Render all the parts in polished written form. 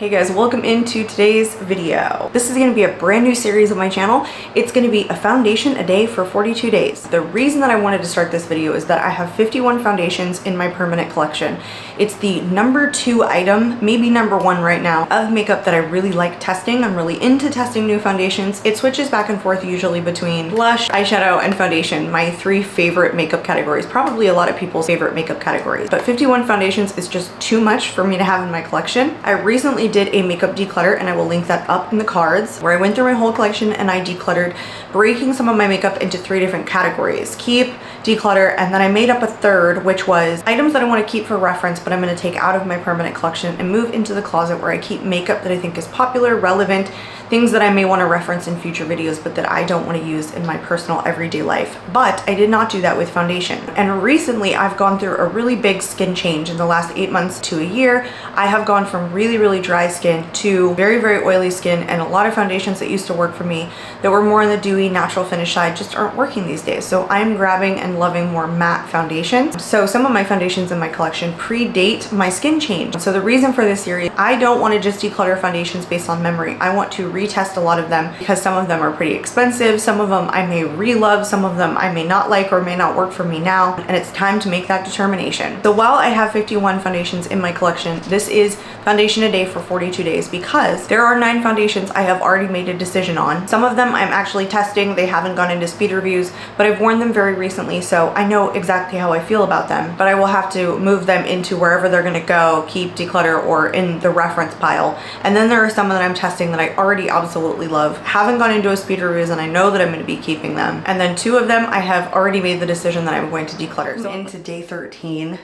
Hey guys, welcome into today's video. This is going to be a brand new series on my channel. It's going to be a foundation a day for 42 days. The reason that I wanted to start this video is that I have 51 foundations in my permanent collection. It's the number 2 item, maybe number 1 right now, of makeup that I really like testing. I'm really into testing new foundations. It switches back and forth usually between blush, eyeshadow, and foundation, my 3 favorite makeup categories, probably a lot of people's favorite makeup categories. But 51 foundations is just too much for me to have in my collection. I recently did a makeup declutter, and I will link that up in the cards, where I went through my whole collection and I decluttered, breaking some of my makeup into 3 different categories: keep, declutter, and then I made up a third, which was items that I want to keep for reference but I'm going to take out of my permanent collection and move into the closet, where I keep makeup that I think is popular, relevant, things that I may want to reference in future videos but that I don't want to use in my personal everyday life. But I did not do that with foundation. And recently I've gone through a really big skin change. In the last 8 months to a year, I have gone from really dry skin to very oily skin, and a lot of foundations that used to work for me that were more on the dewy natural finish side just aren't working these days. So I'm grabbing and loving more matte foundations. So some of my foundations in my collection predate my skin change. So the reason for this series, I don't want to just declutter foundations based on memory. I want to retest a lot of them because some of them are pretty expensive. Some of them I may re-love, some of them I may not like or may not work for me now, and it's time to make that determination. So while I have 51 foundations in my collection, this is foundation a day for 42 days because there are 9 foundations I have already made a decision on. Some of them I'm actually testing. They haven't gone into speed reviews, but I've worn them very recently, so I know exactly how I feel about them. But I will have to move them into wherever they're going to go, keep, declutter, or in the reference pile. And then there are some that I'm testing that I already absolutely love, haven't gone into a speed reviews, and I know that I'm going to be keeping them. And then 2 of them I have already made the decision that I'm going to declutter. So into day 13.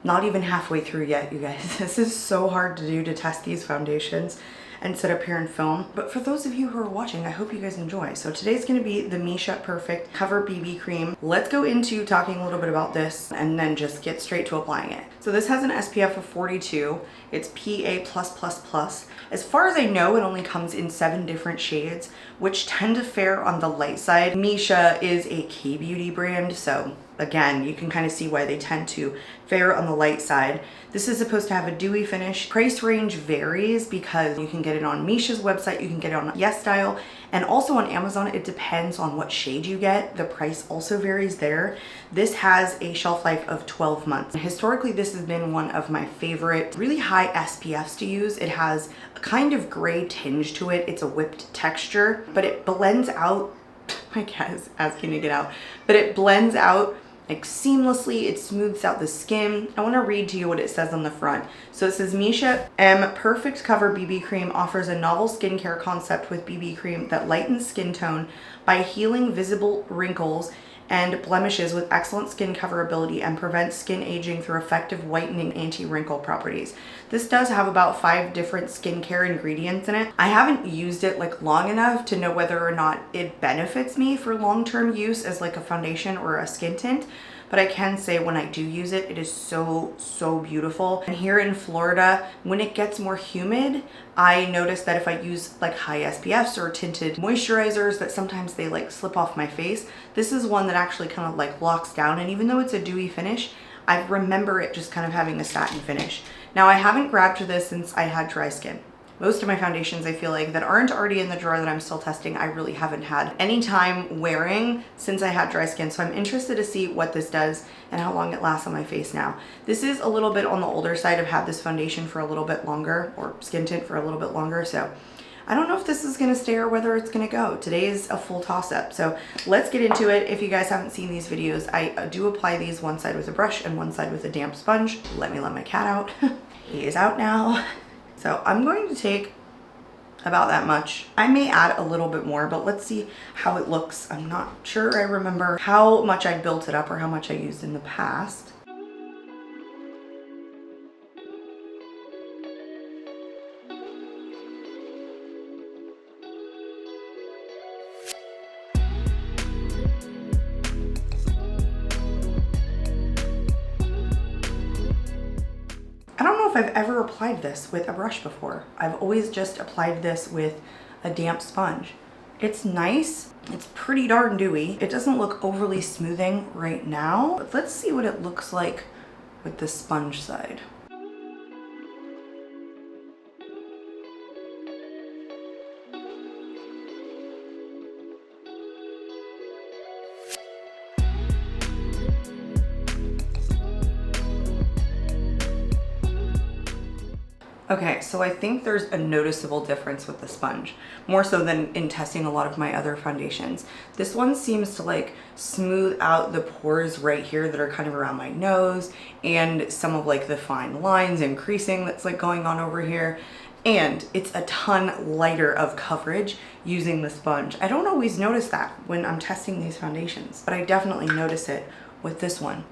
Not even halfway through yet, you guys. This is so hard to do, to test these foundations and sit up here and film. But for those of you who are watching, I hope you guys enjoy. So today's gonna be the Missha Perfect Cover BB Cream. Let's go into talking a little bit about this and then just get straight to applying it. So this has an SPF of 42. It's PA+++. As far as I know, it only comes in 7 different shades, which tend to fare on the light side. Missha is a K-beauty brand, so again, you can kind of see why they tend to fare on the light side. This is supposed to have a dewy finish. Price range varies because you can get it on Missha's website, you can get it on YesStyle, and also on Amazon. It depends on what shade you get. The price also varies there. This has a shelf life of 12 months. Historically, this has been one of my favorite really high SPFs to use. It has a kind of gray tinge to it. It's a whipped texture, but it blends out, my cat is asking to get out, but it blends out like seamlessly. It smooths out the skin. I want to read to you what it says on the front. So it says, Missha M Perfect Cover BB Cream offers a novel skincare concept with BB cream that lightens skin tone by healing visible wrinkles and blemishes with excellent skin coverability and prevents skin aging through effective whitening anti-wrinkle properties. This does have about 5 different skincare ingredients in it. I haven't used it like long enough to know whether or not it benefits me for long-term use as like a foundation or a skin tint, but I can say when I do use it, it is so beautiful. And here in Florida, when it gets more humid, I notice that if I use like high SPFs or tinted moisturizers, that sometimes they like slip off my face. This is one that actually kind of like locks down, and even though it's a dewy finish, I remember it just kind of having a satin finish. Now, I haven't grabbed this since I had dry skin. Most of my foundations, I feel like, that aren't already in the drawer that I'm still testing, I really haven't had any time wearing since I had dry skin. So I'm interested to see what this does and how long it lasts on my face now. This is a little bit on the older side. I've had this foundation for a little bit longer, or skin tint for a little bit longer. So I don't know if this is going to stay or whether it's going to go. Today is a full toss-up. So let's get into it. If you guys haven't seen these videos, I do apply these one side with a brush and one side with a damp sponge. Let me let my cat out. He is out now. So I'm going to take about that much. I may add a little bit more, but let's see how it looks. I'm not sure I remember how much I built it up or how much I used in the past. I don't know if I've ever applied this with a brush before. I've always just applied this with a damp sponge. It's nice. It's pretty darn dewy. It doesn't look overly smoothing right now, but let's see what it looks like with the sponge side. Okay, so I think there's a noticeable difference with the sponge, more so than in testing a lot of my other foundations. This one seems to like smooth out the pores right here that are kind of around my nose, and some of like the fine lines and creasing that's like going on over here. And it's a ton lighter of coverage using the sponge. I don't always notice that when I'm testing these foundations, but I definitely notice it with this one.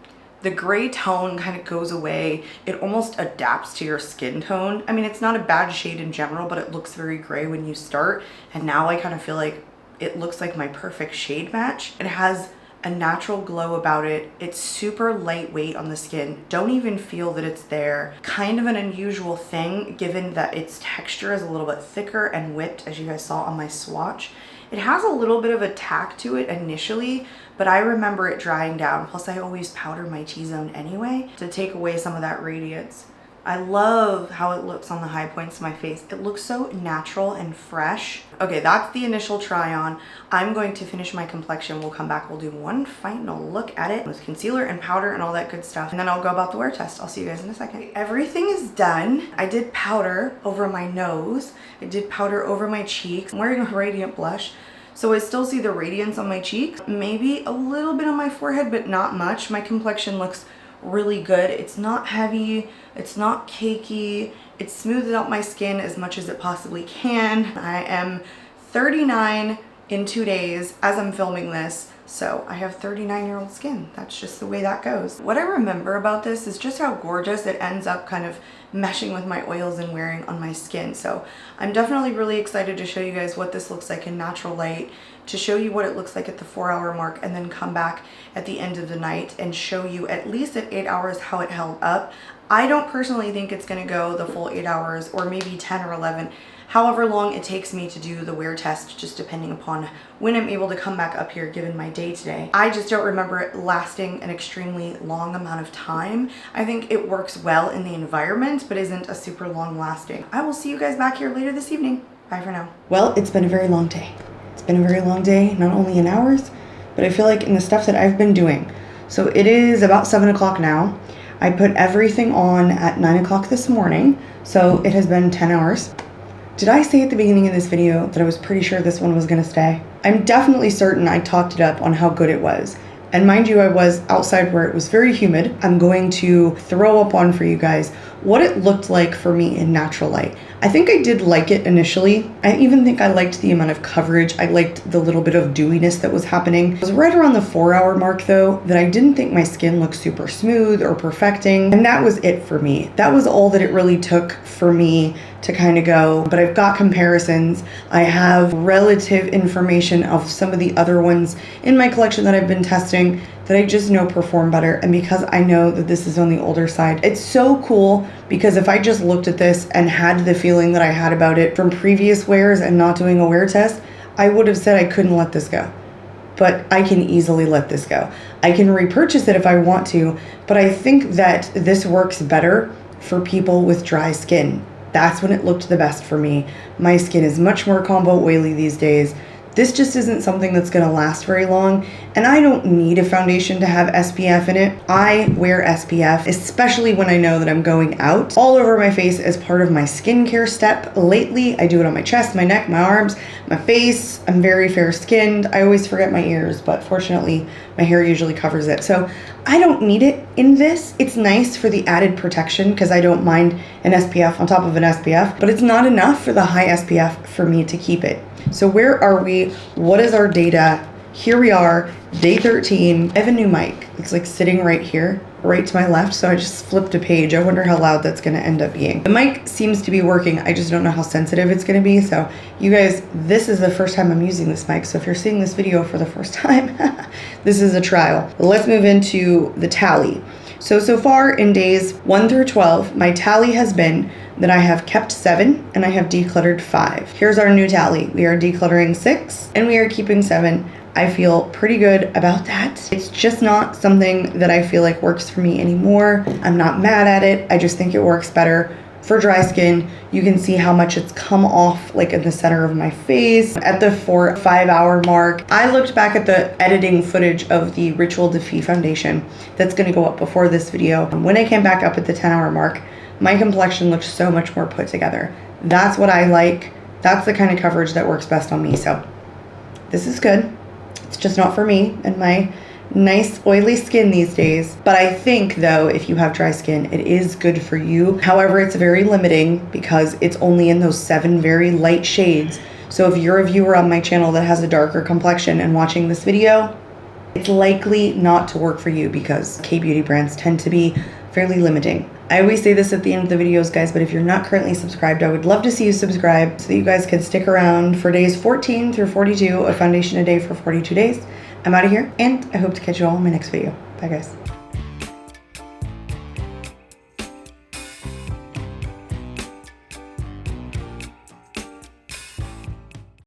The gray tone kind of goes away. It almost adapts to your skin tone. I mean, it's not a bad shade in general, but it looks very gray when you start. And now I kind of feel like it looks like my perfect shade match. It has a natural glow about it. It's super lightweight on the skin. Don't even feel that it's there. Kind of an unusual thing given that its texture is a little bit thicker and whipped, as you guys saw on my swatch. It has a little bit of a tack to it initially, but I remember it drying down. Plus I always powder my T-zone anyway to take away some of that radiance. I love how it looks on the high points of my face. It looks so natural and fresh. Okay, that's the initial try on. I'm going to finish my complexion. We'll come back, we'll do one final look at it with concealer and powder and all that good stuff. And then I'll go about the wear test. I'll see you guys in a second. Everything is done. I did powder over my nose. I did powder over my cheeks. I'm wearing a radiant blush, so I still see the radiance on my cheeks. Maybe a little bit on my forehead, but not much. My complexion looks really good. It's not heavy, it's not cakey, it smoothes out my skin as much as it possibly can. I am 39 in 2 days as I'm filming this, so I have 39-year-old skin. That's just the way that goes. What I remember about this is just how gorgeous it ends up kind of meshing with my oils and wearing on my skin. So I'm definitely really excited to show you guys what this looks like in natural light, to show you what it looks like at the 4-hour mark, and then come back at the end of the night and show you at least at 8 hours how it held up. I don't personally think it's gonna go the full 8 hours, or maybe 10 or 11, however long it takes me to do the wear test, just depending upon when I'm able to come back up here given my day today. I just don't remember it lasting an extremely long amount of time. I think it works well in the environment, but isn't a super long lasting. I will see you guys back here later this evening. Bye for now. Well, it's been a very long day. It's been a very long day, not only in hours, but I feel like in the stuff that I've been doing. So it is about 7 o'clock now. I put everything on at 9 o'clock this morning, so it has been 10 hours. Did I say at the beginning of this video that I was pretty sure this one was gonna stay? I'm definitely certain I talked it up on how good it was. And mind you, I was outside where it was very humid. I'm going to throw up on for you guys what it looked like for me in natural light. I think I did like it initially. I even think I liked the amount of coverage. I liked the little bit of dewiness that was happening. It was right around the 4-hour mark though that I didn't think my skin looked super smooth or perfecting. And that was it for me. That was all that it really took for me to kind of go. But I've got comparisons. I have relative information of some of the other ones in my collection that I've been testing that I just know perform better. And because I know that this is on the older side, it's so cool, because if I just looked at this and had the feeling that I had about it from previous wears and not doing a wear test, I would have said I couldn't let this go. But I can easily let this go. I can repurchase it if I want to, but I think that this works better for people with dry skin. That's when it looked the best for me. My skin is much more combo oily these days. This just isn't something that's gonna last very long, and I don't need a foundation to have SPF in it. I wear SPF, especially when I know that I'm going out, all over my face as part of my skincare step. Lately, I do it on my chest, my neck, my arms, my face. I'm very fair skinned. I always forget my ears, but fortunately, my hair usually covers it. So I don't need it in this. It's nice for the added protection because I don't mind an SPF on top of an SPF, but it's not enough for the high SPF for me to keep it. So where are we? What is our data? Here we are, day 13. I have a new mic. It's like sitting right here, right to my left. So I just flipped a page. I wonder how loud that's gonna end up being. The mic seems to be working. I just don't know how sensitive it's gonna be. So you guys, this is the first time I'm using this mic. So if you're seeing this video for the first time, this is a trial. Let's move into the tally. So far in days 1 through 12, my tally has been that I have kept 7 and I have decluttered 5. Here's our new tally. We are decluttering 6 and we are keeping 7. I feel pretty good about that. It's just not something that I feel like works for me anymore. I'm not mad at it. I just think it works better For dry skin, you can see how much it's come off like in the center of my face at the 4-5 hour mark. I looked back at the editing footage of the Ritual Defeat foundation that's gonna go up before this video. When I came back up at the 10-hour mark, my complexion looked so much more put together. That's what I like. That's the kind of coverage that works best on me. So this is good. It's just not for me and my nice oily skin these days. But I think though, if you have dry skin, it is good for you. However, it's very limiting because it's only in those 7 very light shades. So if you're a viewer on my channel that has a darker complexion and watching this video, it's likely not to work for you because K-beauty brands tend to be fairly limiting. I always say this at the end of the videos, guys, but if you're not currently subscribed, I would love to see you subscribe so that you guys can stick around for days 14 through 42, a foundation a day for 42 days. I'm out of here, and I hope to catch you all in my next video. Bye, guys.